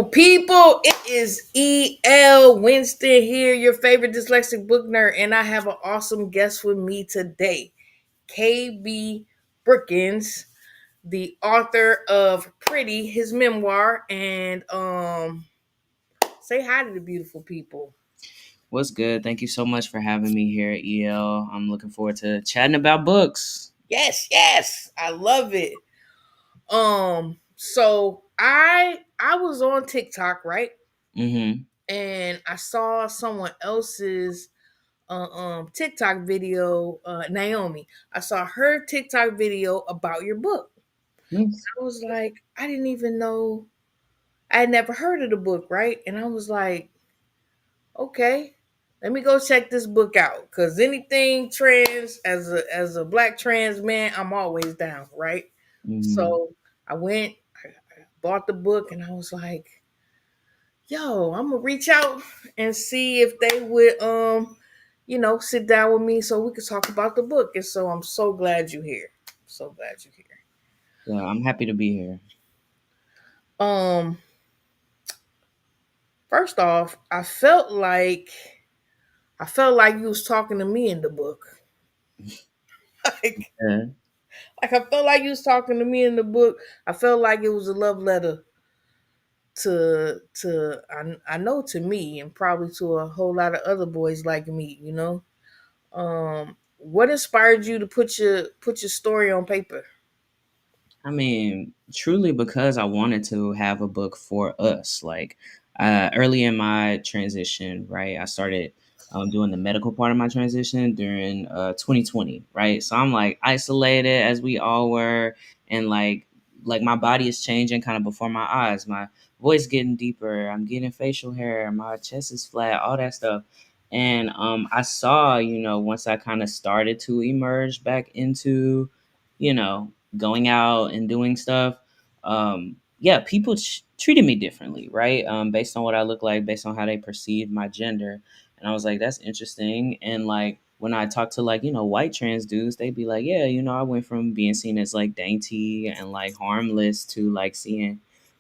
People, it is E.L. Winston here, your favorite dyslexic book nerd, and I have an awesome guest with me today, KB Brookins, the author of Pretty, his memoir, and say hi to the beautiful people. What's good? Thank you so much for having me here at EL. I'm looking forward to chatting about books. Yes, I love it. So I was on TikTok, right? Mm-hmm. And I saw someone else's TikTok video, Naomi. I saw her TikTok video about your book. Yes. I was like, I didn't even know, I had never heard of the book, right? And I was like, okay, let me go check this book out. Cause anything trans, as a black trans man, I'm always down, right? Mm-hmm. So I went, I bought the book, and I was like, yo, I'm gonna reach out and see if they would sit down with me so we could talk about the book. And so I'm so glad you're here. So glad you're here. Yeah, I'm happy to be here. Um, First off, I felt like you was talking to me in the book. like Yeah. like I felt like you was talking to me in the book. I felt like it was a love letter to I know to me and probably to a whole lot of other boys like me. What inspired you to put your story on paper? I mean, truly because I wanted to have a book for us. Like early in my transition, right? I started doing the medical part of my transition during 2020, right? So I'm like isolated as we all were, and like my body is changing kind of before my eyes. My voice getting deeper. I'm getting facial hair. My chest is flat. All that stuff. And I saw, once I kind of started to emerge back into, going out and doing stuff, yeah, people treated me differently, right? Based on what I look like, based on how they perceived my gender. And I was like, that's interesting. And like when I talk to like, white trans dudes, they'd be like, yeah, I went from being seen as like dainty and like harmless to like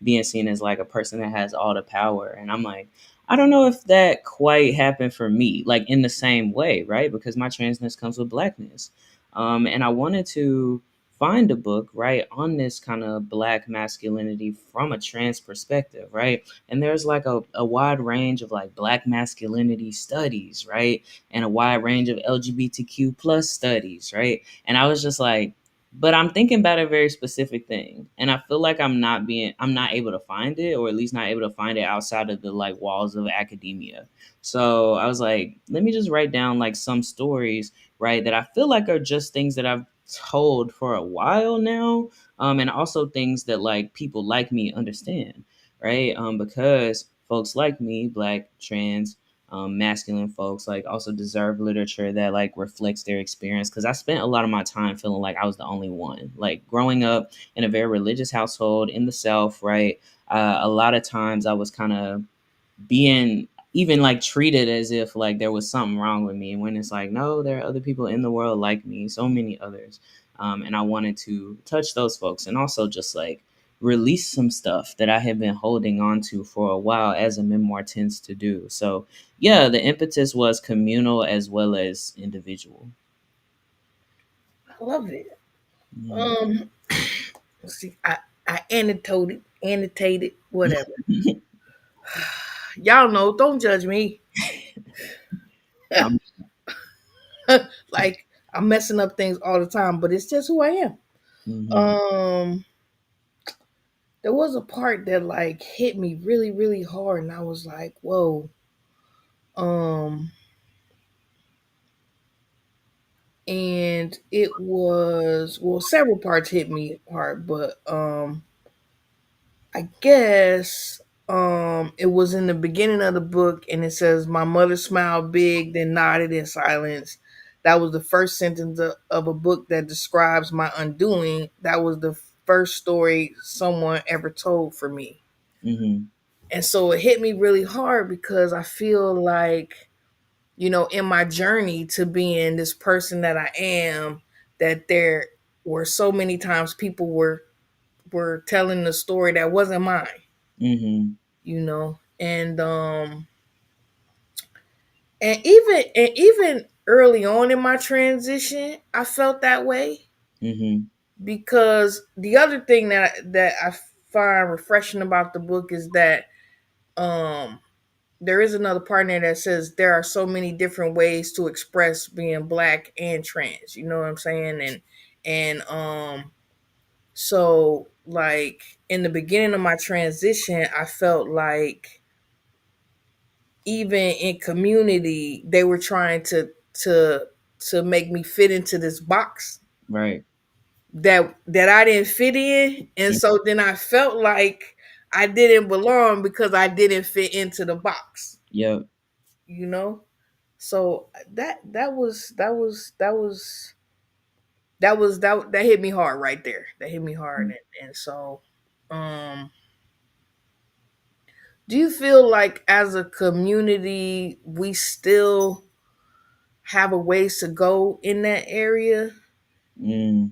being seen as like a person that has all the power. And I'm like, I don't know if that quite happened for me, like in the same way, right? Because my transness comes with blackness. And I wanted to find a book, right, on this kind of black masculinity from a trans perspective, right? And there's like a wide range of like black masculinity studies, right? And a wide range of LGBTQ plus studies, right? And I was just like, but I'm thinking about a very specific thing. And I feel like I'm not able to find it, or at least not able to find it outside of the like walls of academia. So I was like, let me just write down like some stories, right, that I feel like are just things that I've told for a while now, and also things that like people like me understand, right? Because folks like me, black, trans, masculine folks, like also deserve literature that like reflects their experience. Because I spent a lot of my time feeling like I was the only one, like growing up in a very religious household in the South, right? A lot of times I was kind of being even like treated as if like there was something wrong with me, when it's like, no, there are other people in the world like me, so many others. And I wanted to touch those folks and also just like release some stuff that I had been holding on to for a while, as a memoir tends to do. So yeah, the impetus was communal as well as individual. I love it. Yeah. Um, let's see, I annotated, whatever. Y'all know, don't judge me. I'm, like I'm messing up things all the time, but it's just who I am. mhm. Um, there was a part that like hit me really, really hard, and I was like, whoa. Um, and it was, well, several parts hit me hard, but I guess it was in the beginning of the book, and it says my mother smiled big, then nodded in silence. That was the first sentence of a book that describes my undoing. That was the first story someone ever told for me. Mhm. And so it hit me really hard because I feel like, in my journey to being this person that I am, that there were so many times people were telling the story that wasn't mine. Mhm. you know. And even early on in my transition, I felt that way, Mm-hmm. because the other thing that I find refreshing about the book is that um there is another part in there that says there are so many different ways to express being black and trans. You know what I'm saying? And so, like, in the beginning of my transition, I felt like even in community they were trying to make me fit into this box Right. that I didn't fit in, and so then I felt like I didn't belong because I didn't fit into the box, Yep. you know. So that hit me hard right there. That hit me hard, and so um do you feel like as a community we still have a ways to go in that area? Mm.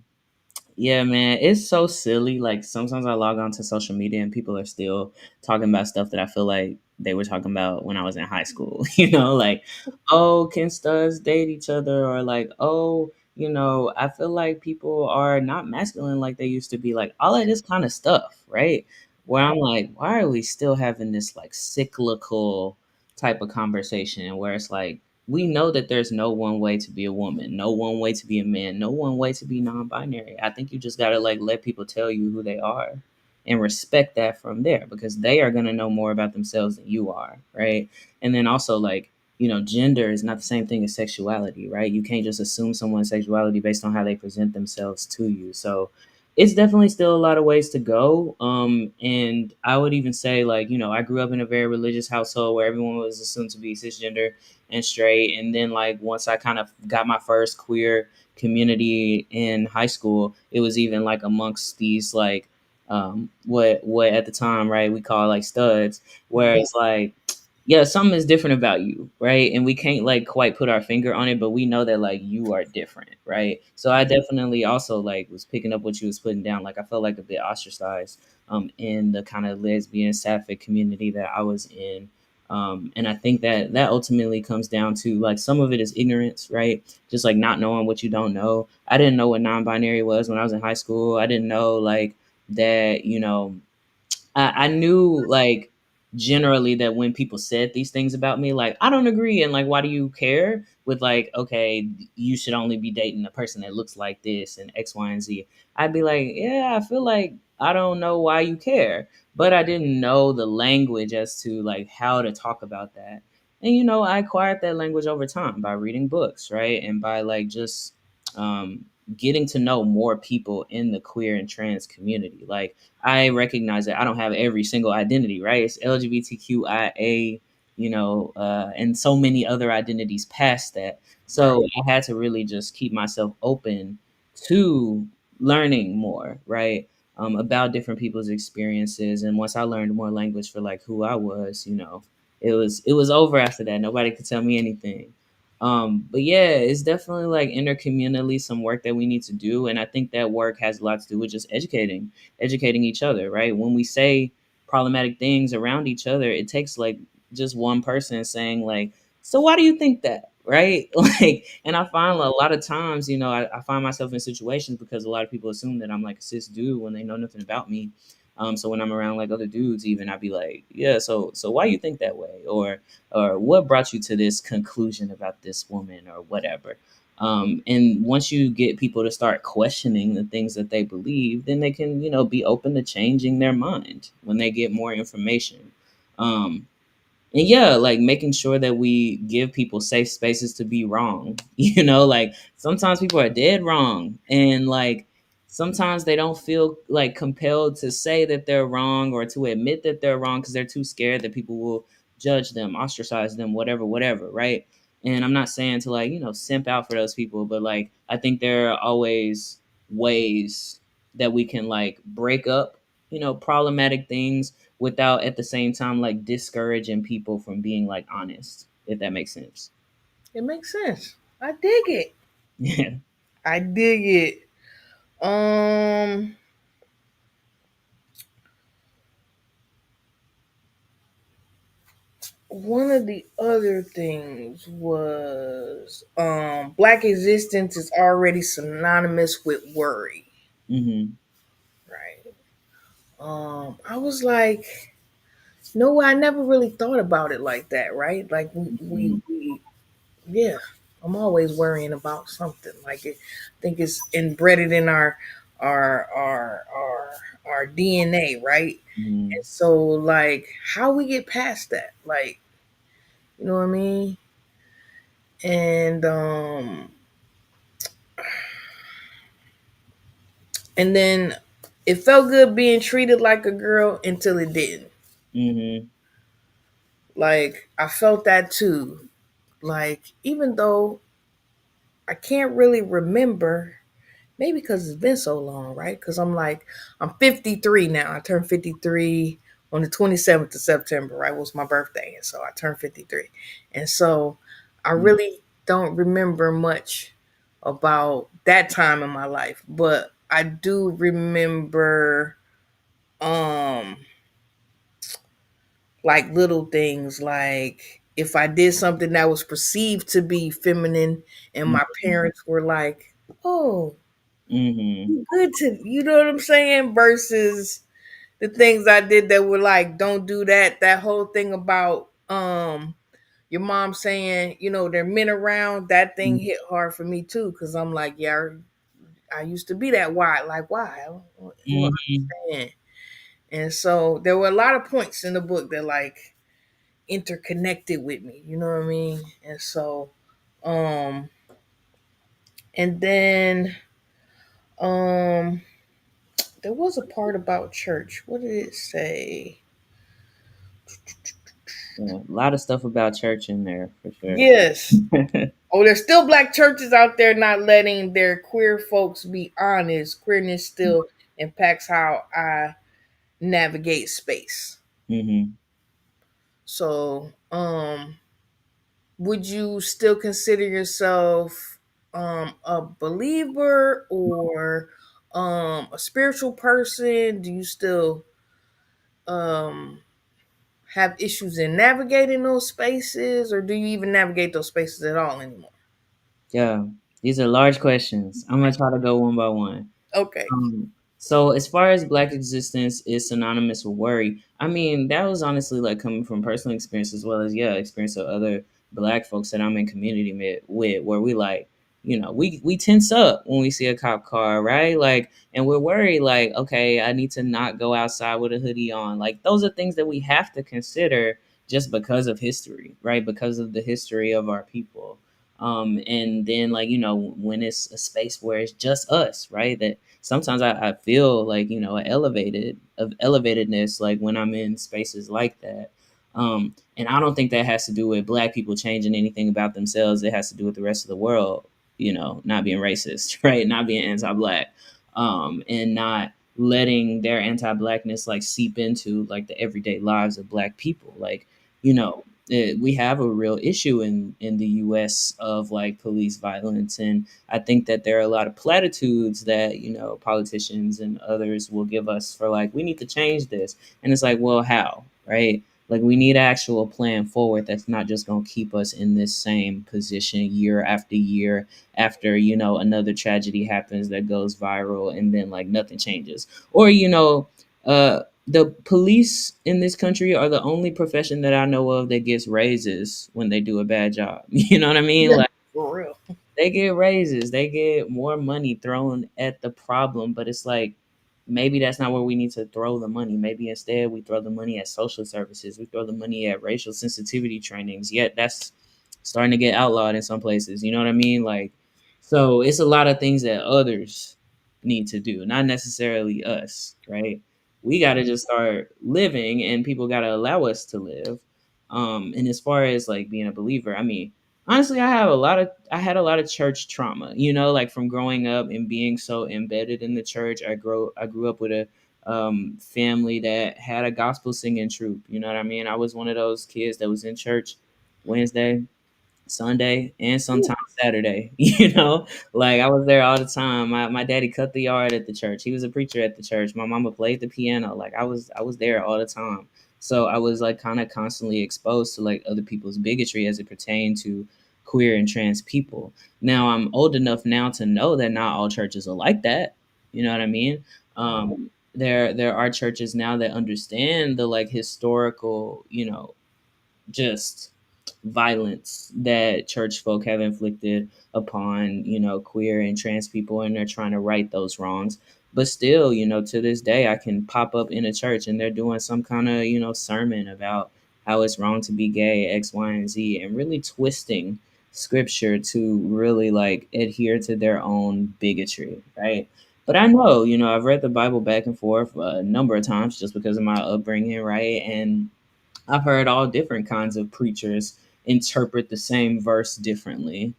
Yeah, man, it's so silly. Like sometimes I log on to social media and people are still talking about stuff that I feel like they were talking about when I was in high school. Like, oh, can studs date each other? Or like, oh, I feel like people are not masculine like they used to be. Like all of this kind of stuff, right? Where I'm like, why are we still having this like cyclical type of conversation where it's like we know that there's no one way to be a woman, no one way to be a man, no one way to be non-binary. I think you just gotta like let people tell you who they are and respect that from there because they are gonna know more about themselves than you are, right? And then also like, gender is not the same thing as sexuality, right? You can't just assume someone's sexuality based on how they present themselves to you. So it's definitely still a lot of ways to go. And I would even say like, I grew up in a very religious household where everyone was assumed to be cisgender and straight. And then like once I kind of got my first queer community in high school, it was even like amongst these like what at the time, right, we call like studs, where it's like yeah, something is different about you, right? And we can't like quite put our finger on it, but we know that like you are different, right? So I definitely also like was picking up what you was putting down. Like I felt like a bit ostracized in the kind of lesbian sapphic community that I was in. And I think that that ultimately comes down to like some of it is ignorance, right? Just like not knowing what you don't know. I didn't know what non-binary was when I was in high school. I didn't know like that, I knew like generally that when people said these things about me, like I don't agree, and like why do you care? With like, okay, you should only be dating a person that looks like this and X, Y, and Z. I'd be like, yeah, I feel like I don't know why you care, but I didn't know the language as to like how to talk about that. And I acquired that language over time by reading books, right, and by like just um, getting to know more people in the queer and trans community, like. I recognize that I don't have every single identity, right? It's LGBTQIA, and so many other identities past that. Right. So I had to really just keep myself open to learning more, right? About different people's experiences. And once I learned more language for like who I was, it was over after that. Nobody could tell me anything. But yeah, it's definitely like intercommunally some work that we need to do. And I think that work has a lot to do with just educating each other, right? When we say problematic things around each other, it takes like just one person saying like, so why do you think that? Right? Like, and I find a lot of times, I find myself in situations because a lot of people assume that I'm like a cis dude when they know nothing about me. So when I'm around like other dudes, even I'd be like, yeah, so why you think that way? Or what brought you to this conclusion about this woman or whatever? And once you get people to start questioning the things that they believe, then they can, be open to changing their mind when they get more information. Um, and yeah, like making sure that we give people safe spaces to be wrong. Like sometimes people are dead wrong. And like sometimes they don't feel like compelled to say that they're wrong or to admit that they're wrong because they're too scared that people will judge them, ostracize them, whatever, right? And I'm not saying to like, simp out for those people, but like I think there are always ways that we can like break up, problematic things without at the same time like discouraging people from being like honest, if that makes sense. It makes sense. I dig it. Yeah. I dig it. Um one of the other things was black existence is already synonymous with worry, Mhm. right? I was like, no, I never really thought about it like that, right? Like Mhm. we yeah, I'm always worrying about something. Like I think it's embedded in our our our our DNA, right? Mhm. And so like how we get past that, like you know what I mean? And then it felt good being treated like a girl until it didn't. Mhm. Like I felt that too. Like even though I can't really remember, maybe because it's been so long, right? Because I'm 53 now. I turned 53 on the 27th of September, right? Was my birthday. And so I turned 53. And so I Mhm. really don't remember much about that time in my life, but I do remember um like little things like if I did something that was perceived to be feminine and my parents were like, "Oh, Mhm. you good to," you know what I'm saying, versus the things I did that were like, "Don't do that." That whole thing about your mom saying, there are men around, that thing hit hard for me too cuz I'm like, yeah, I used to be that. Why? Like why? You don't Mhm. understand. And so there were a lot of points in the book that like interconnected with me, you know what I mean? And so um and then um there was a part about church. What did it say? Yeah, a lot of stuff about church in there for sure. Yes. Oh, there's still black churches out there not letting their queer folks be honest. Queerness still impacts how I navigate space. Mhm. So, would you still consider yourself a believer or a spiritual person? Do you still um have issues in navigating those spaces, or do you even navigate those spaces at all anymore? Yeah, these are large questions. I'm gonna try to go one by one. Okay. So as far as black existence is synonymous with worry, I mean that was honestly like coming from personal experience as well as experience of other black folks that I'm in community with, where we like, we tense up when we see a cop car, right? Like, and we're worried, like, okay, I need to not go outside with a hoodie on. Like, those are things that we have to consider just because of history, right? Because of the history of our people. And then like, when it's a space where it's just us, right? That sometimes I feel like, of elevatedness, like when I'm in spaces like that. And I don't think that has to do with black people changing anything about themselves. It has to do with the rest of the world, not being racist, right? Not being anti-black, and not letting their anti-blackness like seep into like the everyday lives of black people. Like, we have a real issue in the US of like police violence, and I think that there are a lot of platitudes that, politicians and others will give us for like, we need to change this. And it's like, well, how? Right? Like, we need an actual plan forward that's not just going to keep us in this same position year after year after, another tragedy happens that goes viral and then like nothing changes. Or, the police in this country are the only profession that I know of that gets raises when they do a bad job. You know what I mean? Yeah, Like, for real. they get raises, they get more money thrown at the problem, but it's like maybe that's not where we need to throw the money. Maybe instead we throw the money at social services, we throw the money at racial sensitivity trainings. Yet that's starting to get outlawed in some places. You know what I mean? Like, so it's a lot of things that others need to do, not necessarily us, right? We got to just start living, and people got to allow us to live. And as far as like being a believer, I mean, honestly, I had a lot of church trauma, like from growing up and being so embedded in the church. I grew up with a family that had a gospel singing troupe. You know what I mean? I was one of those kids that was in church Wednesday, Sunday, and sometimes Saturday. Like, I was there all the time. My daddy cut the yard at the church. He was a preacher at the church. My mama played the piano. Like, I was there all the time. So I was like kind of constantly exposed to like other people's bigotry as it pertained to queer and trans people. Now I'm old enough now to know that not all churches are like that. You know what I mean? There are churches now that understand the like historical, just violence that church folk have inflicted upon, queer and trans people, and they're trying to right those wrongs. But still, to this day, I can pop up in a church and they're doing some kind of, sermon about how it's wrong to be gay, X, Y, and Z, and really twisting scripture to really like adhere to their own bigotry, right? But I know, I've read the Bible back and forth a number of times just because of my upbringing, right? And I've heard all different kinds of preachers interpret the same verse differently.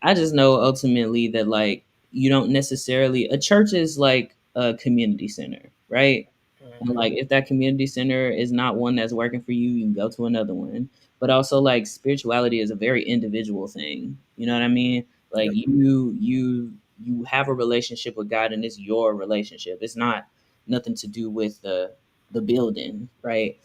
I just know ultimately that like you don't necessarily a church is like a community center, right? And Mhm. like if that community center is not one that's working for you, you can go to another one. But also like spirituality is a very individual thing. You know what I mean? Like Yep. you have a relationship with God and it's your relationship. It's not nothing to do with the building, right?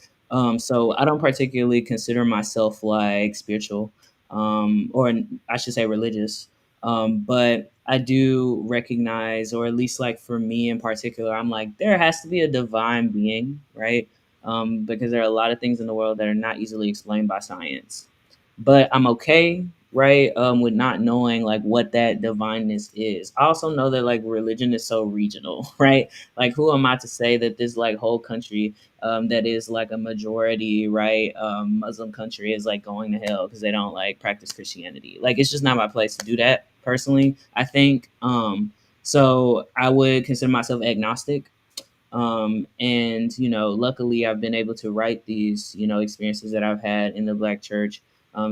So I don't particularly consider myself like spiritual, or I should say religious. But I do recognize, or at least like for me in particular, I'm like, there has to be a divine being, right? Because there are a lot of things in the world that are not easily explained by science. But I'm okay, right? With not knowing like what that divineness is. I also know that like religion is so regional, right? Like, who am I to say that this like whole country that is like a majority, right, Muslim country is like going to hell because they don't like practice Christianity? Like, it's just not my place to do that personally, I think. So I would consider myself agnostic. And luckily I've been able to write these experiences that I've had in the Black church,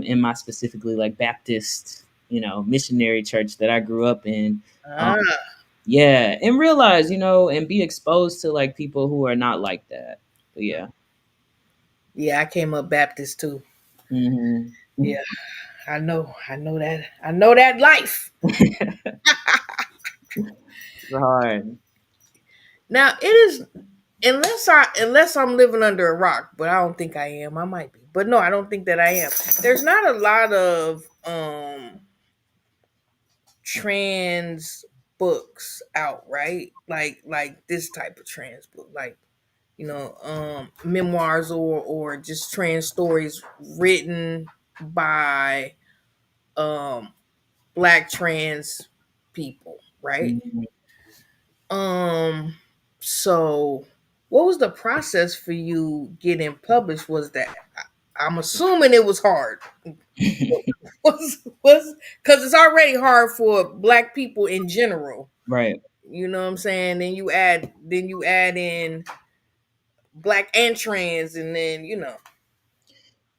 in my specifically like Baptist missionary church that I grew up in. um, Ah, yeah, and realize, and be exposed to like people who are not like that. But yeah. yeah, I came up Baptist too. Hmm. Yeah, I know that. I know that life. It's hard. Now it is, unless I'm living under a rock, but I don't think I am. I might be, but no, I don't think that I am. There's not a lot of trans books out, right? Like this type of trans book, like memoirs or just trans stories written by um black trans people, right? Mhm. Um so what was the process for you getting published? Was that, I'm assuming it was hard. Was because it's already hard for black people in general. Right. You know what I'm saying? Then you add in black and trans, and then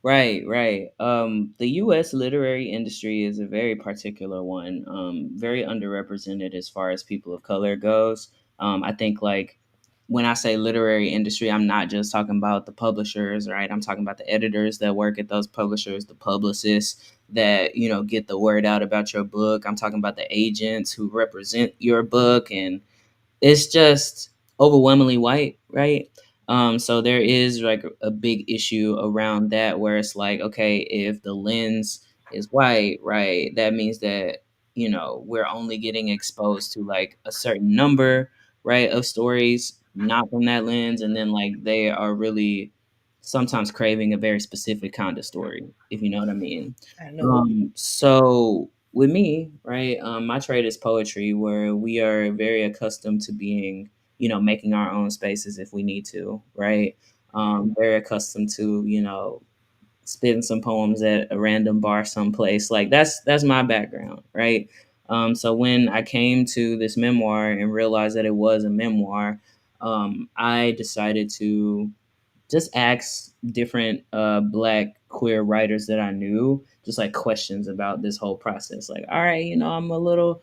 Right, right. The U.S. literary industry is a very particular one, very underrepresented as far as people of color goes. I think like when I say literary industry, I'm not just talking about the publishers, right? I'm talking about the editors that work at those publishers, the publicists that get the word out about your book. I'm talking about the agents who represent your book, and it's just overwhelmingly white, right? So there is like a big issue around that where it's like, okay, if the lens is white, right, that means that, we're only getting exposed to like a certain number, right, of stories, not from that lens. And then like they are really sometimes craving a very specific kind of story, if you know what I mean. I know. So with me, right, my trade is poetry, where we are very accustomed to being, making our own spaces if we need to, right? Very accustomed to, spitting some poems at a random bar someplace. Like that's my background, right? So when I came to this memoir and realized that it was a memoir, I decided to just ask different black queer writers that I knew just like questions about this whole process. Like, all right, I'm a little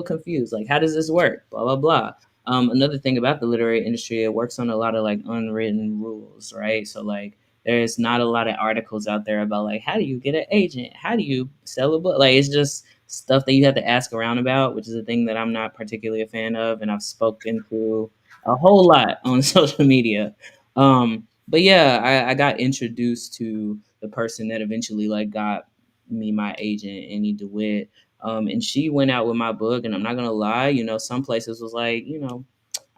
confused. Like, how does this work? Blah blah blah. Another thing about the literary industry, it works on a lot of like unwritten rules, right? So like there's not a lot of articles out there about like how do you get an agent? How do you sell a book? Like it's just stuff that you have to ask around about, which is a thing that I'm not particularly a fan of, and I've spoken to a whole lot on social media. but yeah, I got introduced to the person that eventually like got me my agent, Annie DeWitt. And she went out with my book, and I'm not gonna lie, some places was like,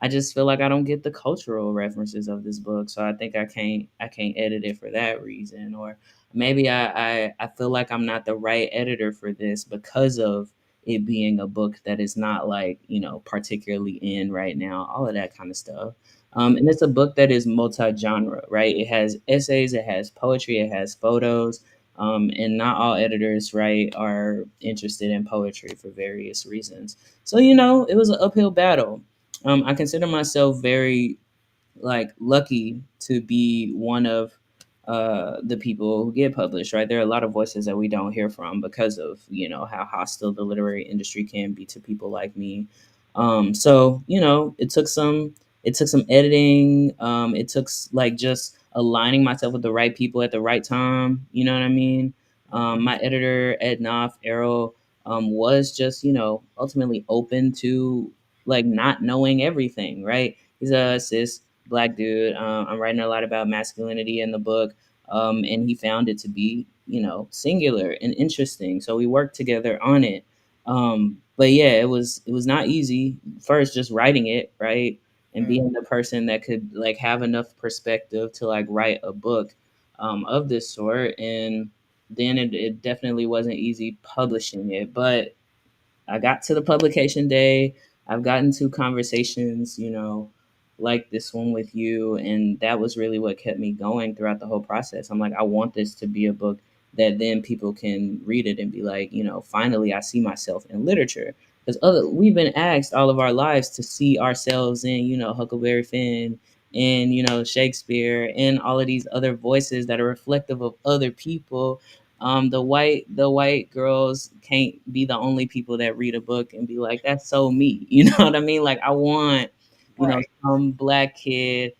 I just feel like I don't get the cultural references of this book, so I think I can't edit it for that reason, or maybe I feel like I'm not the right editor for this because of it being a book that is not like particularly in right now, all of that kind of stuff. And it's a book that is multi-genre, right? It has essays, it has poetry, it has photos. And not all editors, right, are interested in poetry for various reasons. So, it was an uphill battle. I consider myself very like lucky to be one of the people who get published. Right, there are a lot of voices that we don't hear from because of how hostile the literary industry can be to people like me. So it took some editing. It took like just aligning myself with the right people at the right time. You know what I mean? My editor Ed Knopf, Errol, was just ultimately open to like not knowing everything, right? He's a cis black dude. I'm writing a lot about masculinity in the book, and he found it to be, singular and interesting. So we worked together on it. But yeah, it was not easy. First, just writing it, right, and Mm. being the person that could like have enough perspective to like write a book of this sort, and then it definitely wasn't easy publishing it, but I got to the publication day. I've gotten to conversations, like this one with you. And that was really what kept me going throughout the whole process. I'm like, I want this to be a book that then people can read it and be like, finally, I see myself in literature. Because we've been asked all of our lives to see ourselves in, Huckleberry Finn and, Shakespeare and all of these other voices that are reflective of other people. The white girls can't be the only people that read a book and be like, that's so me. You know what I mean? Like I want, Right. some black kid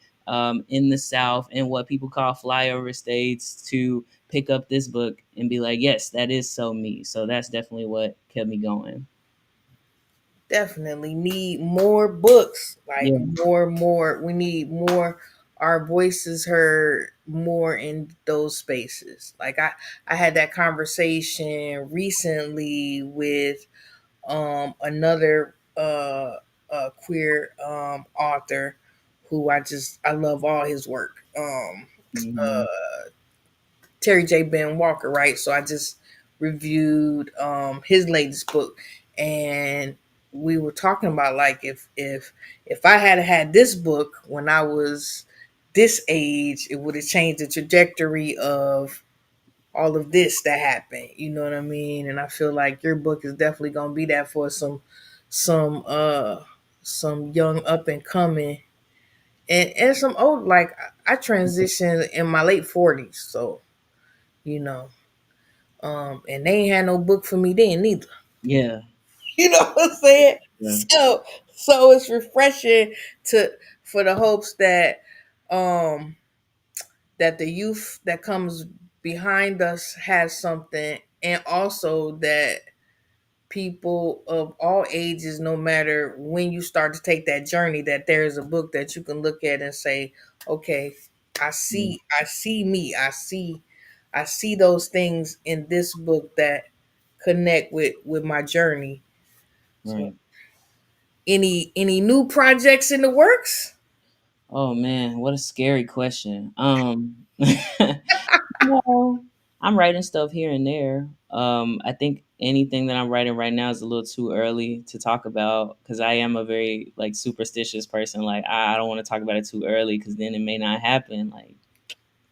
in the South and what people call flyover states to pick up this book and be like, yes, that is so me. So that's definitely what kept me going. Definitely need more books, like Yeah. more. We need more our voices heard more in those spaces. Like I had that conversation recently with another queer author who I love all his work. Hmm. Terry J. Ben Walker, right? So I just reviewed his latest book, and we were talking about like if I had had this book when I was this age, it would have changed the trajectory of all of this that happened. You know what I mean? And I feel like your book is definitely gonna be that for some some young up and coming and some old like I transitioned in my late 40s, so you know. And they ain't had no book for me then neither. Yeah. You know what I'm saying? Yeah. So it's refreshing to for the hopes um that the youth that comes behind us has something, and also that people of all ages, no matter when you start to take that journey, that there is a book that you can look at and say, okay, Yeah. I see me, I see those things in this book that connect with my journey. So Right. any new projects in the works? Oh man, what a scary question. Well, I'm writing stuff here and there. I think anything that I'm writing right now is a little too early to talk about because I am a very like superstitious person. Like I don't want to talk about it too early because then it may not happen. Like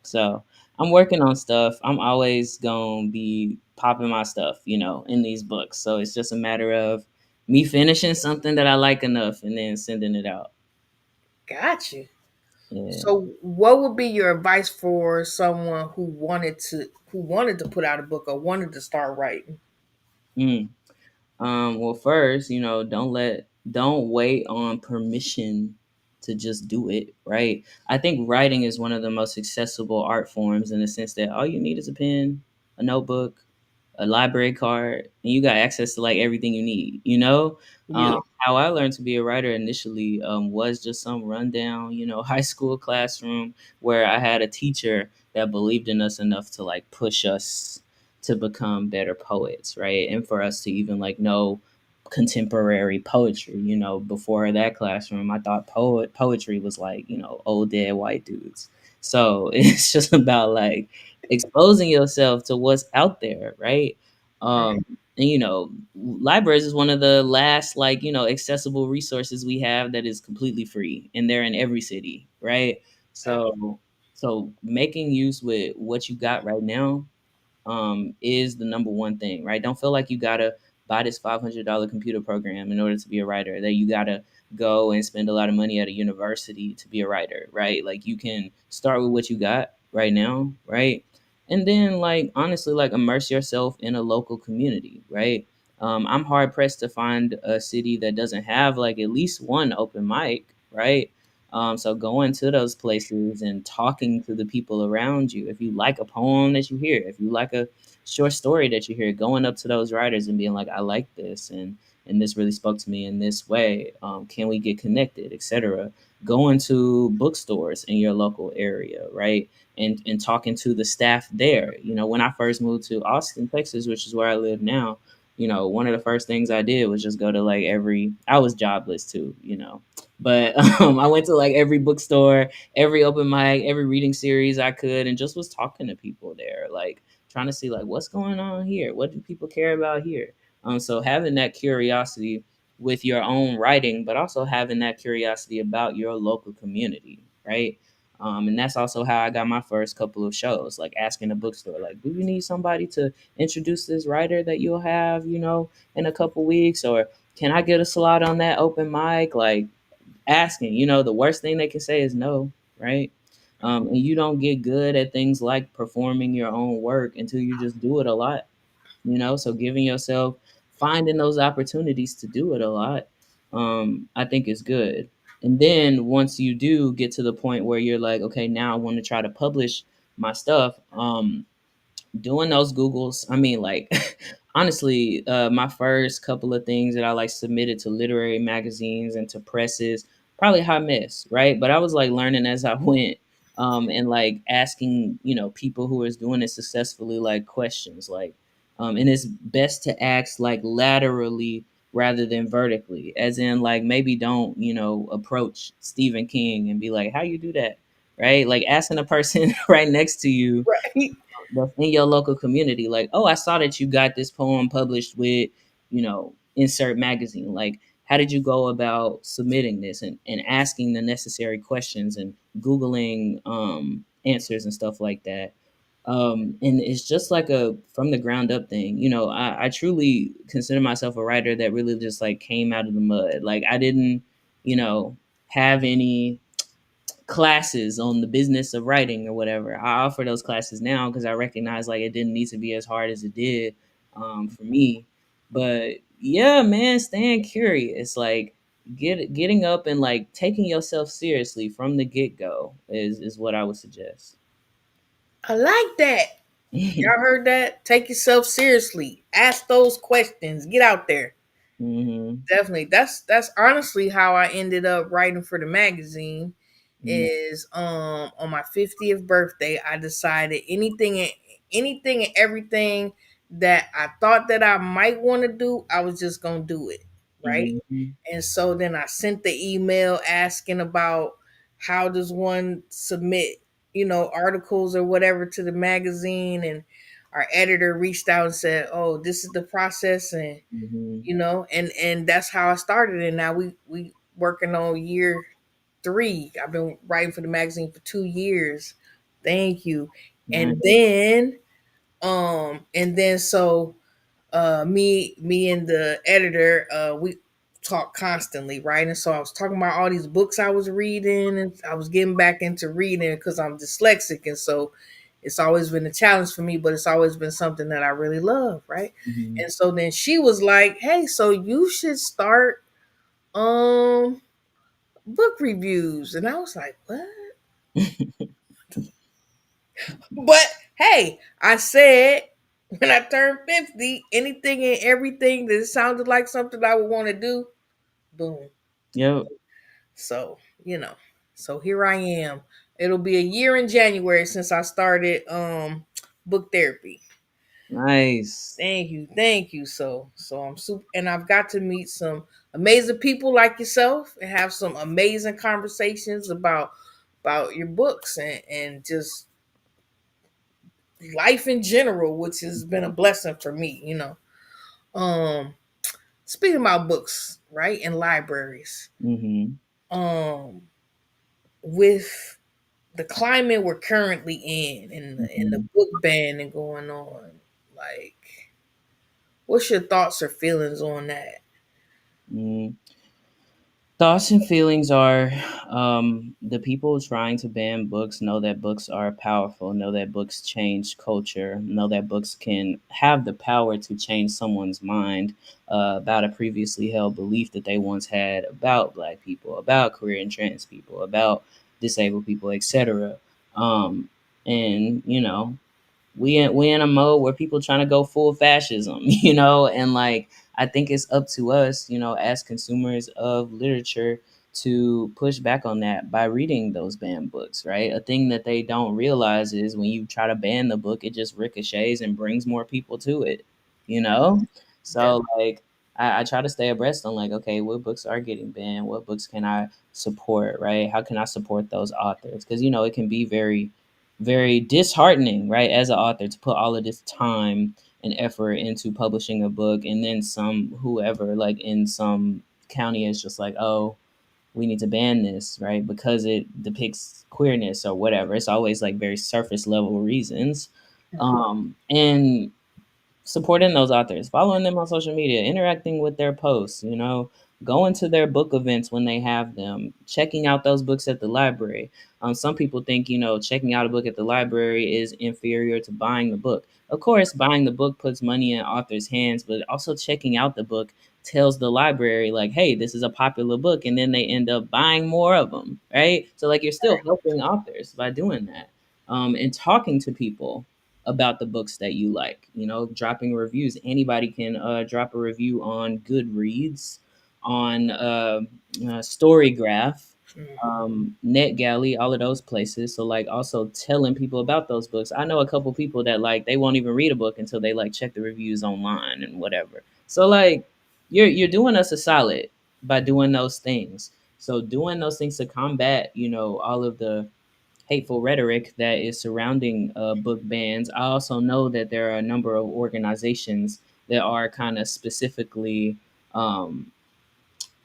so, I'm working on stuff. I'm always gonna be popping my stuff, in these books. So it's just a matter of me finishing something that I like enough and then sending it out. Got you. Yeah. So what would be your advice for someone who wanted to put out a book or wanted to start writing? Mm. Well, first, don't wait on permission to just do it, right? I think writing is one of the most accessible art forms in the sense that all you need is a pen, a notebook. a library card, and you got access to like everything you need. You know, Yeah. how I learned to be a writer initially was just some rundown, high school classroom where I had a teacher that believed in us enough to like push us to become better poets, right? And for us to even like know contemporary poetry. Before that classroom, I thought poetry was like, old dead white dudes. So it's just about like exposing yourself to what's out there, right? Right. And libraries is one of the last like, accessible resources we have that is completely free, and they're in every city, right? So making use with what you got right now is the number one thing, right? Don't feel like you gotta buy this $500 computer program in order to be a writer, that you gotta go and spend a lot of money at a university to be a writer, right? Like you can start with what you got right now, right? And then like honestly, like immerse yourself in a local community, right? I'm hard pressed to find a city that doesn't have like at least one open mic, right? So going to those places and talking to the people around you. If you like a poem that you hear, if you like a short story that you hear, going up to those writers and being like, I like this, and this really spoke to me in this way. Can we get connected, etc. Going to bookstores in your local area, right? And talking to the staff there. When I first moved to Austin, Texas, which is where I live now, one of the first things I did was just go to like I was jobless too, but I went to like every bookstore, every open mic, every reading series I could, and just was talking to people there, like trying to see like what's going on here, what do people care about here. So having that curiosity with your own writing, but also having that curiosity about your local community, right? And that's also how I got my first couple of shows, like asking a bookstore, like, do you need somebody to introduce this writer that you'll have, in a couple weeks, or can I get a slot on that open mic? Like asking, the worst thing they can say is no, right? And you don't get good at things like performing your own work until you just do it a lot, so giving yourself, finding those opportunities to do it a lot, I think is good. And then once you do get to the point where you're like, okay, now I want to try to publish my stuff, doing those Googles. I mean, like, honestly, my first couple of things that I like submitted to literary magazines and to presses, probably a hot mess, right? But I was like learning as I went, and like asking, people who is doing it successfully, like questions, like, and it's best to ask like laterally rather than vertically, as in like maybe don't, approach Stephen King and be like, how you do that? Right? Like asking a person right next to you Right. that's in your local community, like, oh, I saw that you got this poem published with, insert magazine. Like, how did you go about submitting this, and asking the necessary questions and Googling answers and stuff like that. And it's just like a from the ground up thing. I truly consider myself a writer that really just like came out of the mud. Like I didn't, have any classes on the business of writing or whatever. I offer those classes now because I recognize like it didn't need to be as hard as it did, for me. But yeah, man, staying curious, like getting up and like taking yourself seriously from the get go is what I would suggest. I like that. Y'all heard that? Take yourself seriously. Ask those questions. Get out there. Hmm. Definitely. That's honestly how I ended up writing for the magazine. Hmm. Is on my 50th birthday, I decided anything and everything that I thought that I might want to do, I was just gonna do it. Right. Hmm. And so then I sent the email asking about how does one submit, articles or whatever to the magazine, and our editor reached out and said, "Oh, this is the process," and Hmm. and that's how I started. And now we working on year 3. I've been writing for the magazine for 2 years. Thank you. Nice. And then so me and the editor, we talk constantly, right? And so I was talking about all these books I was reading, and I was getting back into reading because I'm dyslexic, and so it's always been a challenge for me, but it's always been something that I really love, right? Hmm. And so then she was like, "Hey, so you should start um book reviews." And I was like, "What?" But hey, I said, When I turned 50, anything and everything that sounded like something I would want to do, boom. Yep. So, you know, so here I am. It'll be a year in January since I started book therapy. Nice. Thank you, thank you. So I'm super, and I've got to meet some amazing people like yourself and have some amazing conversations about your books and just life in general, which has been a blessing for me. Um, speaking about books, right, in libraries, Mm-hmm. um, with the climate we're currently in and the Mm-hmm. book ban and going on, like, what's your thoughts or feelings on that? Mm. Thoughts and feelings are, the people trying to ban books know that books are powerful, know that books change culture, know that books can have the power to change someone's mind about a previously held belief that they once had about Black people, about queer and trans people, about disabled people, etc. Um, and, we in a mode where people trying to go full fascism, and like I think it's up to us, as consumers of literature to push back on that by reading those banned books, right? A thing that they don't realize is when you try to ban the book, it just ricochets and brings more people to it, you know? That So like I try to stay abreast on like, okay, what books are getting banned? What books can I support, right? How can I support those authors? Because it can be very very disheartening, right, as an author to put all of this time and effort into publishing a book, and then some whoever, like in some county, is just like, oh, we need to ban this, right, because it depicts queerness or whatever. It's always like very surface level reasons. And supporting those authors, following them on social media, interacting with their posts, going to their book events when they have them, checking out those books at the library. Some people think, checking out a book at the library is inferior to buying the book. Of course, buying the book puts money in authors' hands, but also checking out the book tells the library, like, hey, this is a popular book, and then they end up buying more of them, right? So, like, you're still helping authors by doing that, and talking to people about the books that you like, dropping reviews. Anybody can drop a review on Goodreads, on Storygraph, NetGalley, all of those places. So like also telling people about those books. I know a couple people that like they won't even read a book until they like check the reviews online and whatever. So like you're doing us a solid by doing those things. So doing those things to combat, all of the hateful rhetoric that is surrounding book bans. I also know that there are a number of organizations that are kind of specifically um,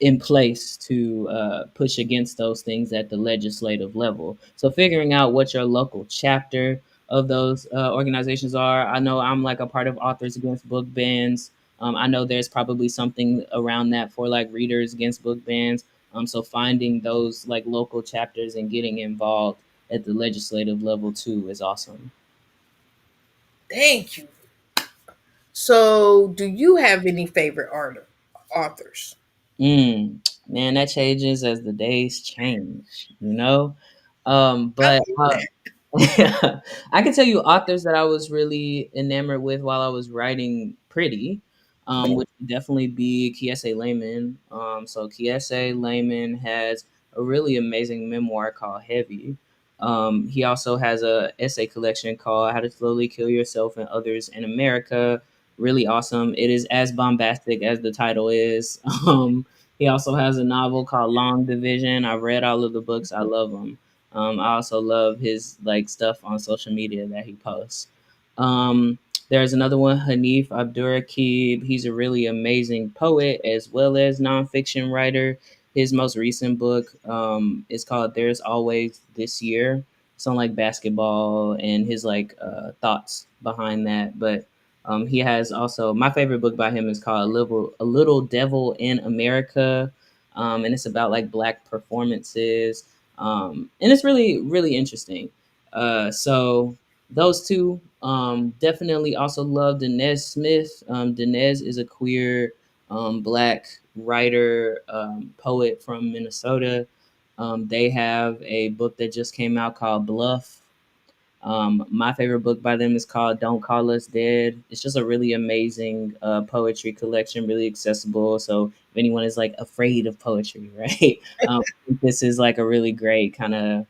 in place to push against those things at the legislative level. So figuring out what your local chapter of those organizations are. I know I'm like a part of Authors Against Book Bans. I know there's probably something around that for like Readers Against Book Bans. So finding those like local chapters and getting involved at the legislative level too is awesome. Thank you. So, do you have any favorite authors? Man, that changes as the days change. I But feel that. I can tell you authors that I was really enamored with while I was writing Pretty, would definitely be Kiese Layman. So Kiese Layman has a really amazing memoir called Heavy. He also has a essay collection called How to Slowly Kill Yourself and Others in America. Really awesome. It is as bombastic as the title is. He also has a novel called Long Division. I've read all of the books. I love them. I also love his like stuff on social media that he posts. Um, there's another one, Hanif Abdurakib. He's a really amazing poet as well as nonfiction writer. His most recent book is called "There's Always This Year." It's on like basketball and his like thoughts behind that. But he has also my favorite book by him is called "A Little Devil in America," and it's about like Black performances, and it's really really interesting. So those two, definitely also love Denez Smith. Denez is a queer Black writer, poet from Minnesota. They have a book that just came out called Bluff. My favorite book by them is called "Don't Call Us Dead." It's just a really amazing poetry collection, really accessible. So if anyone is like afraid of poetry, right, this is like a really great kind of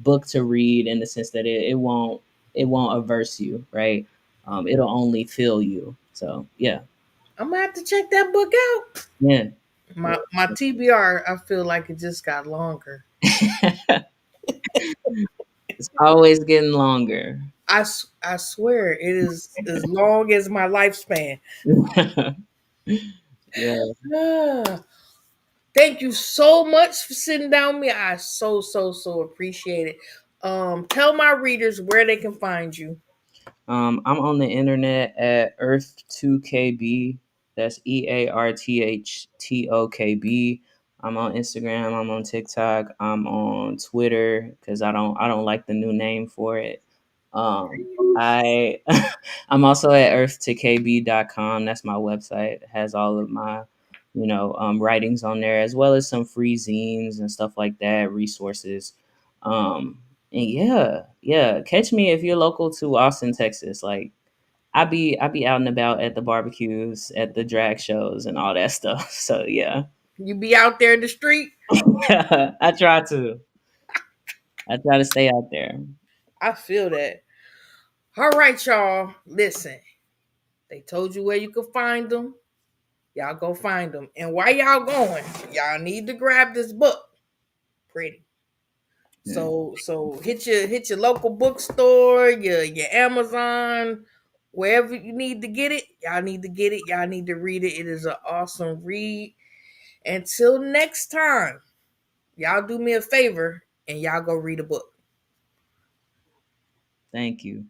book to read in the sense that it won't averse you, right? It'll only fill you. So yeah, I'm gonna have to check that book out. yeah. My TBR, I feel like it just got longer. It's always getting longer. I swear it is as long as my lifespan. Yeah. Ah, thank you so much for sitting down with me. I so appreciate it. Tell my readers where they can find you. I'm on the internet at Earth2KB. That's EARTHTOKB. I'm on Instagram. I'm on TikTok. I'm on Twitter because I don't like the new name for it. I I'm also at earth2kb.com. That's my website. It has all of my writings on there, as well as some free zines and stuff like that, resources. Um, and yeah, yeah. Catch me if you're local to Austin, Texas. Like I be out and about at the barbecues, at the drag shows, and all that stuff. So yeah, You be out there in the street. I try to. I try to stay out there. I feel that. All right, y'all. Listen, they told you where you could find them. Y'all go find them. And while y'all going, y'all need to grab this book. Pretty. Yeah. So hit your local bookstore, your Amazon, wherever you need to get it. Y'all need to get it. Y'all need to read it. It is an awesome read. Until next time, y'all do me a favor and y'all go read a book. Thank you.